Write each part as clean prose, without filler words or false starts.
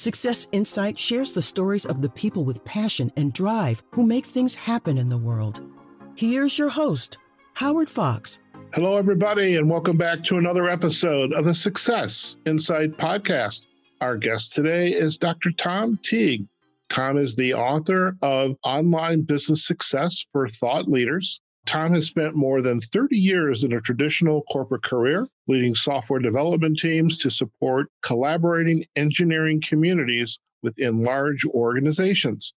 Success Insight shares the stories of the people with passion and drive who make things happen in the world. Here's your host, Howard Fox. Hello, everybody, and welcome back to another episode of the Success Insight podcast. Our guest today is Dr. Tom Teague. Tom is the author of Online Business Success for Thought Leaders. Tom has spent more than 30 years in a traditional corporate career, leading software development teams to support collaborating engineering communities within large organizations.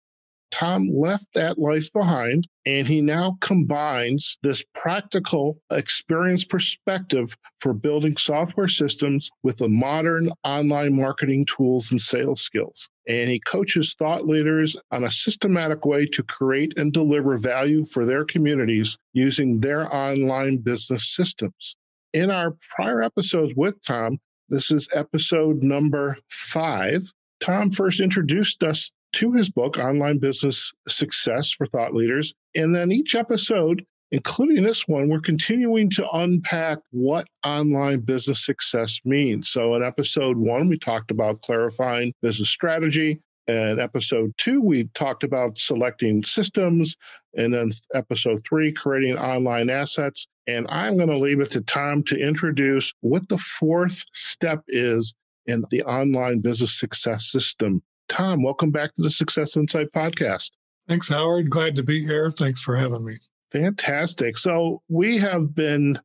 Tom left that life behind, and he now combines this practical experience perspective for building software systems with the modern online marketing tools and sales skills. And he coaches thought leaders on a systematic way to create and deliver value for their communities using their online business systems. In our prior episodes with Tom, this is episode number 5, Tom first introduced us to his book, Online Business Success for Thought Leaders. And then each episode, including this one, we're continuing to unpack what online business success means. So in episode 1, we talked about clarifying business strategy. And episode 2, we talked about selecting systems. And then episode 3, creating online assets. And I'm going to leave it to Tom to introduce what the 4th step is in the online business success system. Tom, welcome back to the Success Insight podcast. Thanks, Howard. Glad to be here. Thanks for having me. Fantastic. So we have been,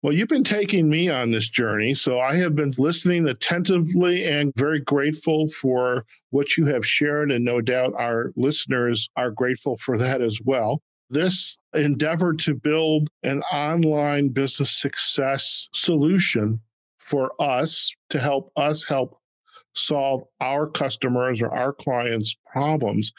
you've been taking me on this journey. So I have been listening attentively and very grateful for what you have shared. And no doubt our listeners are grateful for that as well. This endeavor to build an online business success solution for us to help us help solve our customers or our clients' problems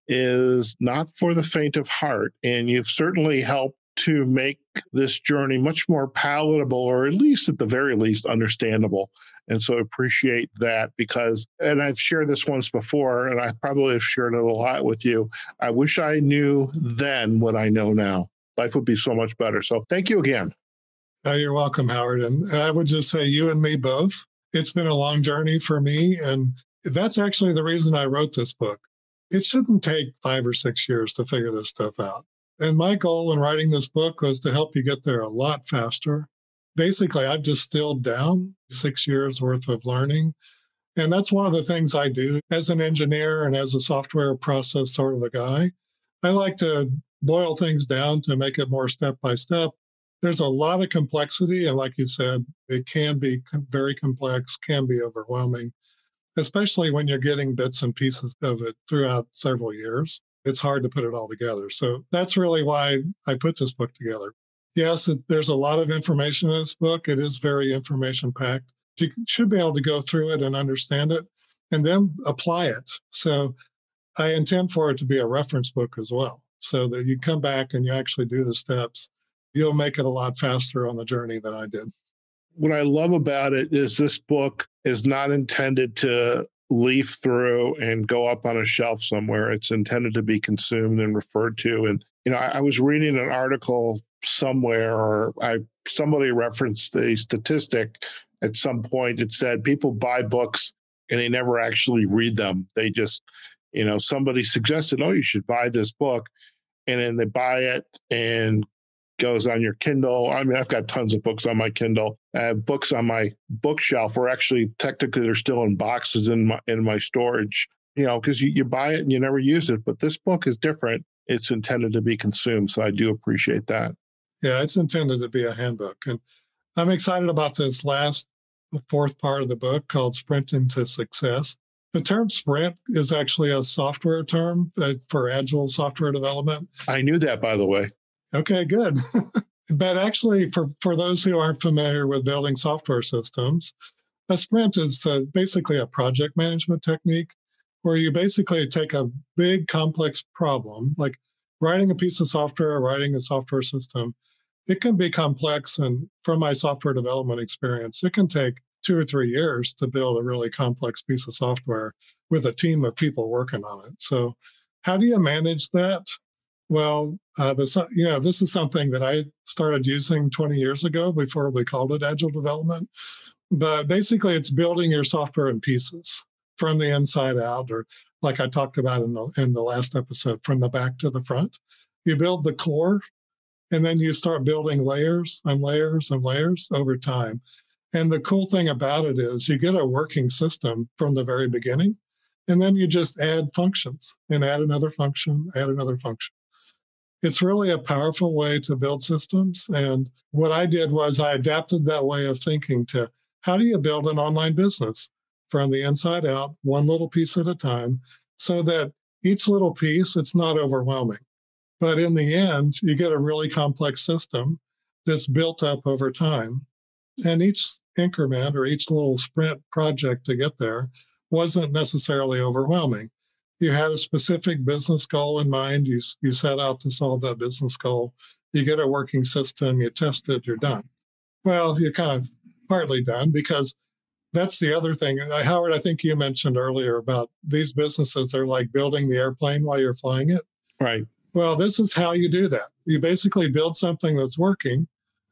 is not for the faint of heart. And you've certainly helped to make this journey much more palatable, or at least at the very least understandable. And so I appreciate that because, and I've shared this once before, and I probably have shared it a lot with you. I wish I knew then what I know now. Life would be so much better. So thank you again. You're welcome, Howard. And I would just say you and me both. It's been a long journey for me, and that's actually the reason I wrote this book. It shouldn't take 5 or 6 years to figure this stuff out. And my goal in writing this book was to help you get there a lot faster. Basically, I've distilled down 6 years worth of learning. And that's one of the things I do as an engineer and as a software process sort of a guy. I like to boil things down to make it more step by step. There's a lot of complexity, and like you said, it can be very complex, can be overwhelming, especially when you're getting bits and pieces of it throughout several years. It's hard to put it all together. So that's really why I put this book together. Yes, there's a lot of information in this book. It is very information-packed. You should be able to go through it and understand it, and then apply it. So I intend for it to be a reference book as well, so that you come back and you actually do the steps. You'll make it a lot faster on the journey than I did. What I love about it is this book is not intended to leaf through and go up on a shelf somewhere. It's intended to be consumed and referred to. And, I was reading an article somewhere, or somebody referenced a statistic at some point. It said people buy books and they never actually read them. They just, somebody suggested, you should buy this book. And then they buy it and goes on your Kindle. I mean, I've got tons of books on my Kindle. I have books on my bookshelf, or actually, technically, they're still in boxes in my storage. Because you buy it and you never use it. But this book is different. It's intended to be consumed, so I do appreciate that. Yeah, it's intended to be a handbook, and I'm excited about this last 4th part of the book called Sprinting to Success. The term sprint is actually a software term for agile software development. I knew that, by the way. Okay, good. But actually, for those who aren't familiar with building software systems, a sprint is basically a project management technique where you basically take a big, complex problem, like writing a piece of software or writing a software system. It can be complex, and from my software development experience, it can take 2 or 3 years to build a really complex piece of software with a team of people working on it. So how do you manage that? Well, this is something that I started using 20 years ago before they called it agile development. But basically, it's building your software in pieces. from the inside out, or like I talked about in the last episode, from the back to the front. You build the core, and then you start building layers and layers and layers over time. And the cool thing about it is you get a working system from the very beginning, and then you just add functions and add another function, add another function. It's really a powerful way to build systems. And what I did was I adapted that way of thinking to how do you build an online business from the inside out, one little piece at a time, so that each little piece, it's not overwhelming. But in the end, you get a really complex system that's built up over time. And each increment or each little sprint project to get there wasn't necessarily overwhelming. You had a specific business goal in mind. You set out to solve that business goal. You get a working system, you test it, you're done. Well, you're kind of partly done because that's the other thing. Howard, I think you mentioned earlier about these businesses are like building the airplane while you're flying it. Right. Well, this is how you do that. You basically build something that's working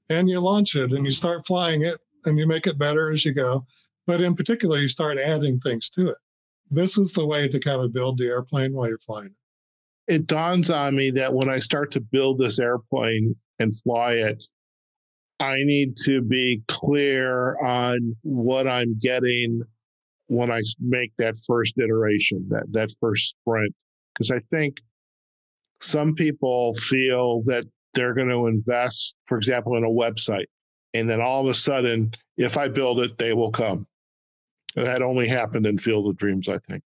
and you launch it and you start flying it and you make it better as you go. But in particular, you start adding things to it. This is the way to kind of build the airplane while you're flying it. It dawns on me that when I start to build this airplane and fly it, I need to be clear on what I'm getting when I make that first iteration, that first sprint. Because I think some people feel that they're going to invest, for example, in a website, and then all of a sudden, if I build it, they will come. That only happened in Field of Dreams, I think.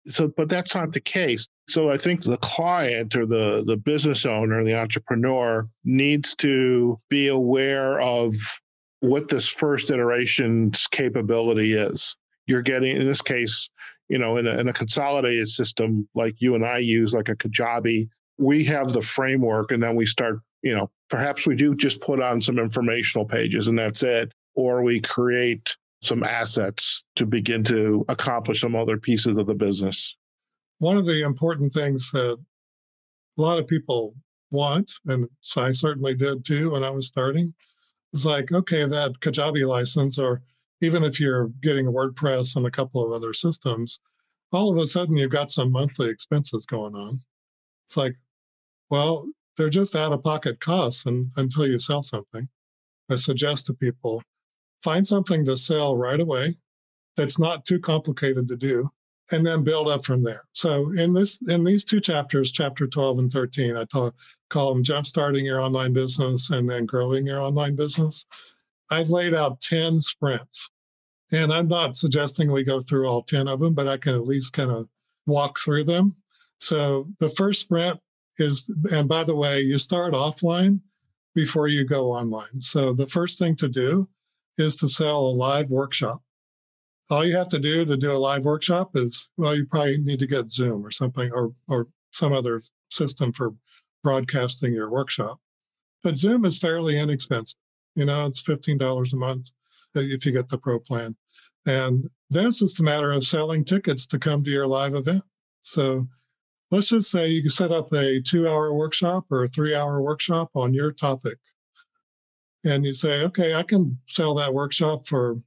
So, but that's not the case. So I think the client or the business owner, the entrepreneur needs to be aware of what this first iteration's capability is. You're getting, in this case, in a consolidated system like you and I use, like a Kajabi, we have the framework and then we start, perhaps we do just put on some informational pages and that's it. Or we create some assets to begin to accomplish some other pieces of the business. One of the important things that a lot of people want, and so I certainly did too when I was starting, is like, okay, that Kajabi license, or even if you're getting WordPress and a couple of other systems, all of a sudden you've got some monthly expenses going on. It's like, well, they're just out-of-pocket costs until you sell something. I suggest to people, find something to sell right away that's not too complicated to do, and then build up from there. So in these two chapters, chapter 12 and 13, I call them Jumpstarting Your Online Business and then Growing Your Online Business. I've laid out 10 sprints. And I'm not suggesting we go through all 10 of them, but I can at least kind of walk through them. So the first sprint is, and by the way, you start offline before you go online. So the first thing to do is to sell a live workshop. All you have to do a live workshop is, well, you probably need to get Zoom or something, or some other system for broadcasting your workshop. But Zoom is fairly inexpensive. It's $15 a month if you get the pro plan. And then it's just a matter of selling tickets to come to your live event. So let's just say you can set up a 2-hour workshop or a 3-hour workshop on your topic. And you say, okay, I can sell that workshop for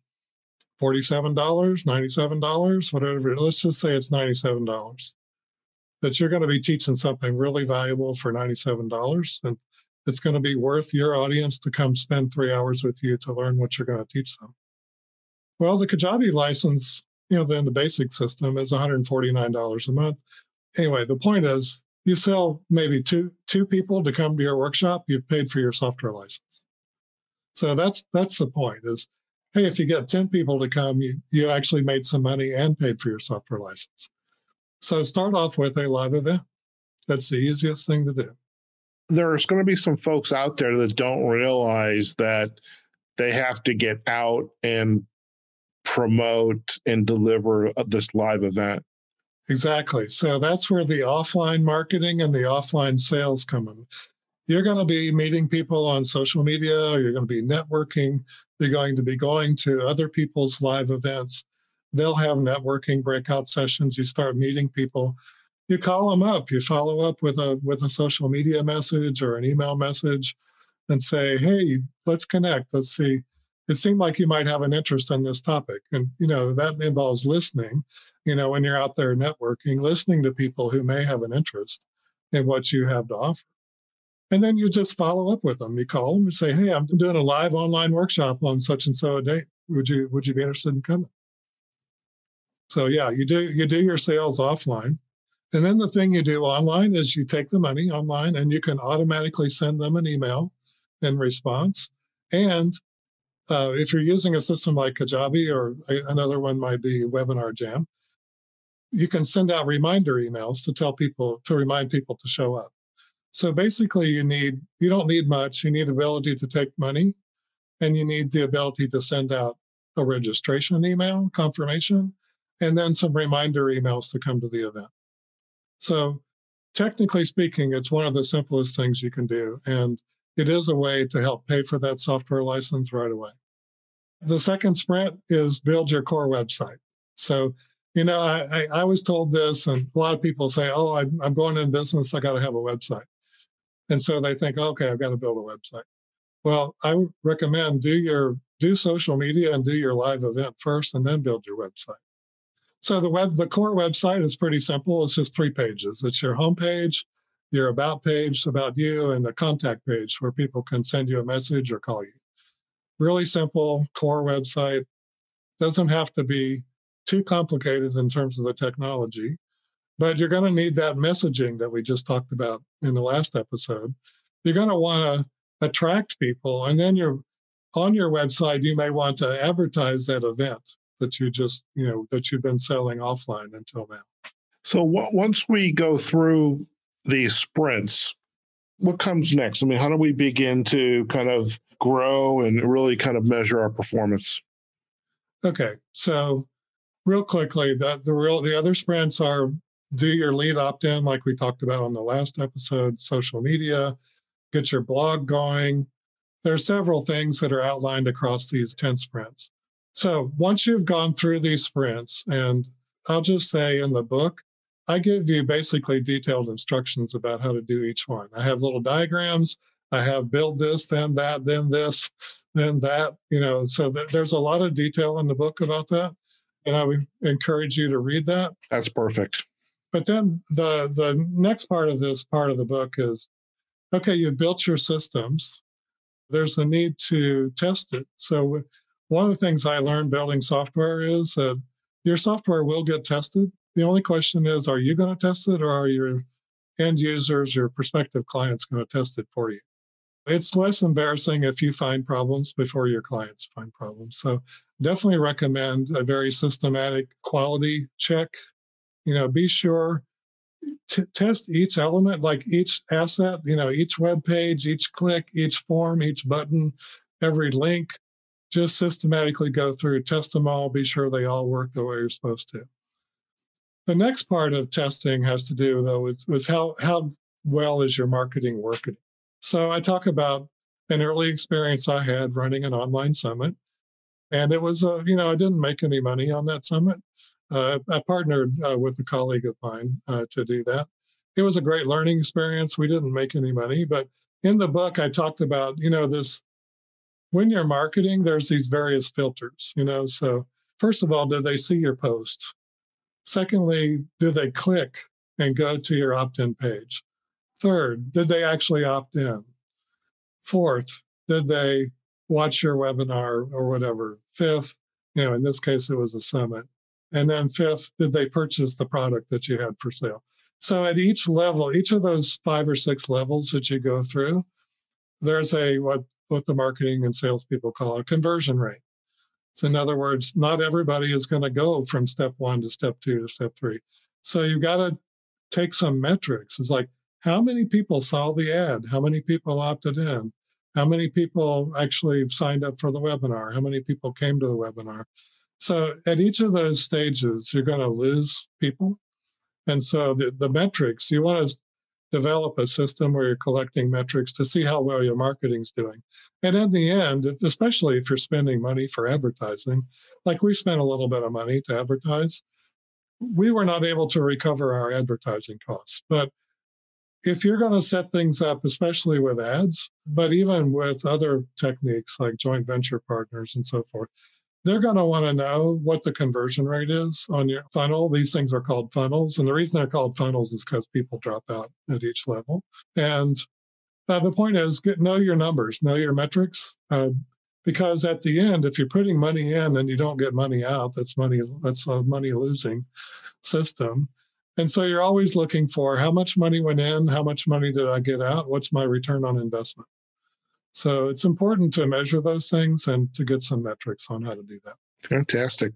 $47, $97, whatever. Let's just say it's $97. That you're going to be teaching something really valuable for $97. And it's going to be worth your audience to come spend 3 hours with you to learn what you're going to teach them. Well, the Kajabi license, then the basic system is $149 a month. Anyway, the point is you sell maybe two people to come to your workshop, you've paid for your software license. So that's the point is, hey, if you get 10 people to come, you actually made some money and paid for your software license. So start off with a live event. That's the easiest thing to do. There's going to be some folks out there that don't realize that they have to get out and promote and deliver this live event. Exactly. So that's where the offline marketing and the offline sales come in. You're going to be meeting people on social media, or you're going to be networking. You're going to be going to other people's live events. They'll have networking breakout sessions. You start meeting people. You call them up. You follow up with a social media message or an email message and say, hey, let's connect. Let's see. it seemed like you might have an interest in this topic. And, that involves listening, when you're out there networking, listening to people who may have an interest in what you have to offer. And then you just follow up with them. You call them and say, hey, I'm doing a live online workshop on such and so a date. Would you be interested in coming? So yeah, you do your sales offline. And then the thing you do online is you take the money online and you can automatically send them an email in response. And if you're using a system like Kajabi, or another one might be Webinar Jam, you can send out reminder emails to remind people to show up. So basically you don't need much. You need ability to take money, and you need the ability to send out a registration email confirmation, and then some reminder emails to come to the event. So technically speaking, it's one of the simplest things you can do. And it is a way to help pay for that software license right away. The second sprint is build your core website. So, I was told this, and a lot of people say, oh, I'm going in business, I got to have a website. And so they think, okay, I've got to build a website. Well, I would recommend do social media and do your live event first, and then build your website. So the core website is pretty simple. It's just 3 pages. It's your homepage, your about page about you, and a contact page where people can send you a message or call you. Really simple core website. Doesn't have to be too complicated in terms of the technology, but you're going to need that messaging that we just talked about in the last episode. You're going to want to attract people, and then on your website, you may want to advertise that event that that you've been selling offline until now. So once we go through these sprints, what comes next? I mean, how do we begin to kind of grow and really kind of measure our performance? Okay, so real quickly, the other sprints are do your lead opt-in, like we talked about on the last episode, social media, get your blog going. There are several things that are outlined across these 10 sprints. So once you've gone through these sprints, and I'll just say in the book, I give you basically detailed instructions about how to do each one. I have little diagrams. I have build this, then that, then this, then that, so there's a lot of detail in the book about that. And I would encourage you to read that. That's perfect. But then the next part of the book is, okay, you've built your systems. There's a need to test it. So one of the things I learned building software is that your software will get tested. The only question is, are you going to test it, or are your end users, your prospective clients going to test it for you? It's less embarrassing if you find problems before your clients find problems. So definitely recommend a very systematic quality check. Be sure to test each element, like each asset, each web page, each click, each form, each button, every link. Just systematically go through, test them all, be sure they all work the way you're supposed to. The next part of testing has to do, though, with how well is your marketing working. So I talk about an early experience I had running an online summit. And it was, I didn't make any money on that summit. I partnered with a colleague of mine to do that. It was a great learning experience. We didn't make any money. But in the book, I talked about, this, when you're marketing, there's these various filters, So first of all, did they see your post? Secondly, did they click and go to your opt-in page? Third, did they actually opt in? Fourth, did they watch your webinar or whatever? Fifth, in this case, it was a summit. And then fifth, did they purchase the product that you had for sale? So at each level, each of those 5 or 6 levels that you go through, there's what the marketing and salespeople call a conversion rate. So in other words, not everybody is going to go from step 1 to step 2 to step 3. So you've got to take some metrics. It's like, how many people saw the ad? How many people opted in? How many people actually signed up for the webinar? How many people came to the webinar? So at each of those stages, you're going to lose people. And so the metrics, you want to develop a system where you're collecting metrics to see how well your marketing's doing. And in the end, especially if you're spending money for advertising, like we spent a little bit of money to advertise, we were not able to recover our advertising costs. But if you're going to set things up, especially with ads, but even with other techniques like joint venture partners and so forth, they're going to want to know what the conversion rate is on your funnel. These things are called funnels. And the reason they're called funnels is because people drop out at each level. And the point is, know your numbers, know your metrics. Because at the end, if you're putting money in and you don't get money out, that's a money losing system. And so you're always looking for how much money went in, how much money did I get out, what's my return on investment? So it's important to measure those things and to get some metrics on how to do that. Fantastic.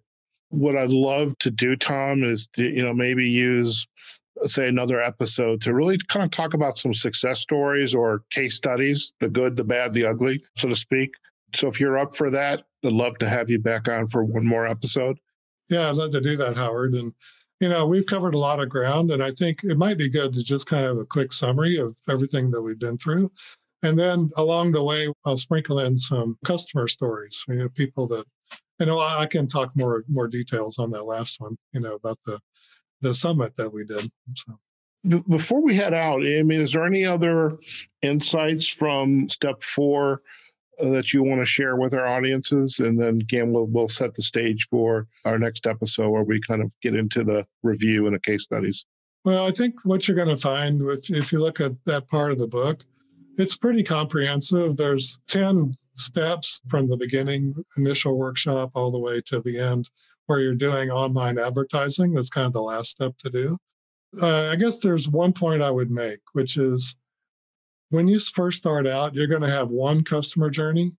What I'd love to do, Tom, is to, maybe use, say, another episode to really kind of talk about some success stories or case studies, the good, the bad, the ugly, so to speak. So if you're up for that, I'd love to have you back on for one more episode. Yeah, I'd love to do that, Howard. And, we've covered a lot of ground, and I think it might be good to just kind of have a quick summary of everything that we've been through. And then along the way, I'll sprinkle in some customer stories, people that, I can talk more details on that last one, about the summit that we did. So. Before we head out, is there any other insights from step 4 that you want to share with our audiences? And then again, we'll set the stage for our next episode where we kind of get into the review and the case studies. Well, I think what you're going to find if you look at that part of the book, it's pretty comprehensive. There's 10 steps from the beginning, initial workshop, all the way to the end, where you're doing online advertising. That's kind of the last step to do. I guess there's one point I would make, which is when you first start out, you're going to have one customer journey,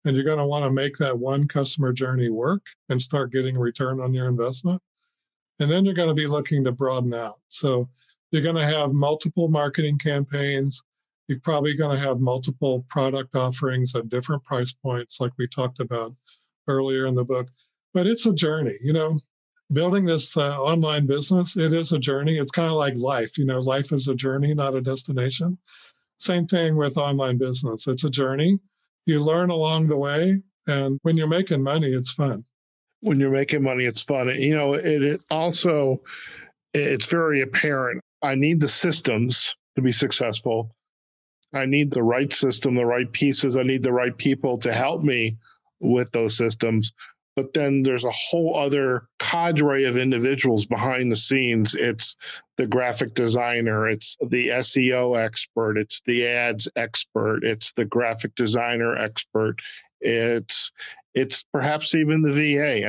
and you're going to want to make that one customer journey work and start getting a return on your investment. And then you're going to be looking to broaden out. So you're going to have multiple marketing campaigns. You're probably going to have multiple product offerings at different price points, like we talked about earlier in the book. But it's a journey, building this online business. It is a journey. It's kind of like life. Life is a journey, not a destination. Same thing with online business. It's a journey. You learn along the way. And when you're making money, it's fun. When you're making money, it's fun. It also, it's very apparent. I need the systems to be successful. I need the right system, the right pieces. I need the right people to help me with those systems. But then there's a whole other cadre of individuals behind the scenes. It's the graphic designer, it's the SEO expert, it's the ads expert, it's the graphic designer expert, it's perhaps even the VA.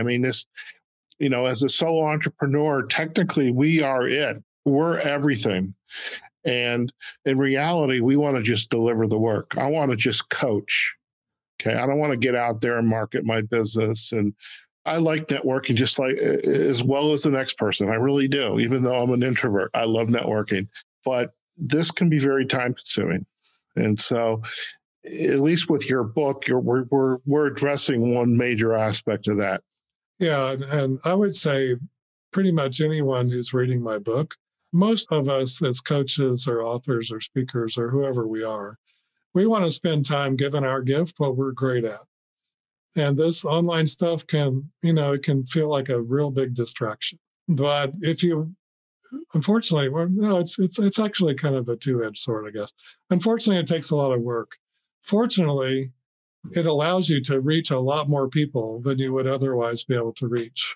As a solo entrepreneur, technically we are it. We're everything. And in reality, we want to just deliver the work. I want to just coach. Okay. I don't want to get out there and market my business. And I like networking just like as well as the next person. I really do. Even though I'm an introvert, I love networking. But this can be very time consuming. And so at least with your book, we're addressing one major aspect of that. Yeah. And I would say pretty much anyone who's reading my book, most of us as coaches or authors or speakers or whoever we are, we want to spend time giving our gift what we're great at. And this online stuff it can feel like a real big distraction. But unfortunately, it's actually kind of a two-edged sword, I guess. Unfortunately, it takes a lot of work. Fortunately, it allows you to reach a lot more people than you would otherwise be able to reach.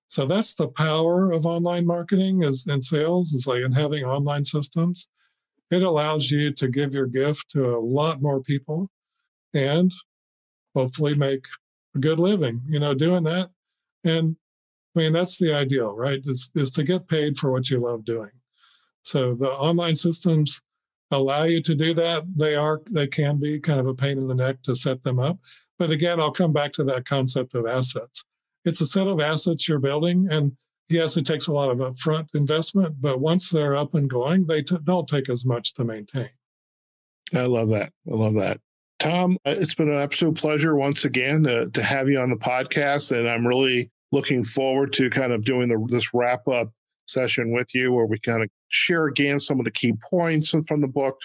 So that's the power of online marketing and sales and having online systems. It allows you to give your gift to a lot more people and hopefully make a good living, doing that. And that's the ideal, right? Is to get paid for what you love doing. So the online systems allow you to do that. They can be kind of a pain in the neck to set them up. But again, I'll come back to that concept of assets. It's a set of assets you're building. And yes, it takes a lot of upfront investment, but once they're up and going, they don't take as much to maintain. I love that. Tom, it's been an absolute pleasure once again to have you on the podcast. And I'm really looking forward to kind of doing this wrap-up session with you where we kind of share again some of the key points from the book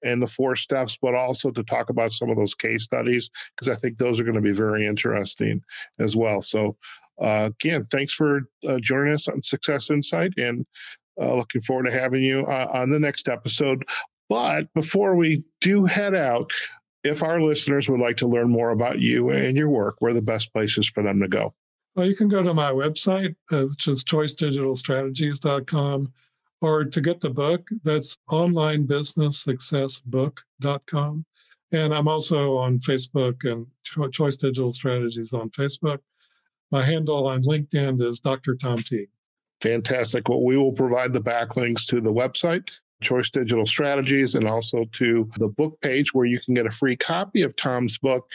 and the 4 steps, but also to talk about some of those case studies, because I think those are going to be very interesting as well. So again, thanks for joining us on Success Insight, and Looking forward to having you on the next episode. But before we do head out, if our listeners would like to learn more about you and your work, where are the best places for them to go? Well, you can go to my website, which is choicedigitalstrategies.com, or to get the book, that's onlinebusinesssuccessbook.com. And I'm also on Facebook and Choice Digital Strategies on Facebook. My handle on LinkedIn is Dr. Tom Teague. Fantastic. Well, we will provide the backlinks to the website, Choice Digital Strategies, and also to the book page where you can get a free copy of Tom's book.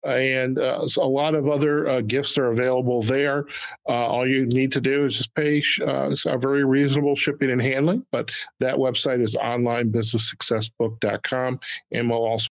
And a lot of other gifts are available there. All you need to do is just pay a very reasonable shipping and handling. But that website is onlinebusinesssuccessbook.com. And we'll also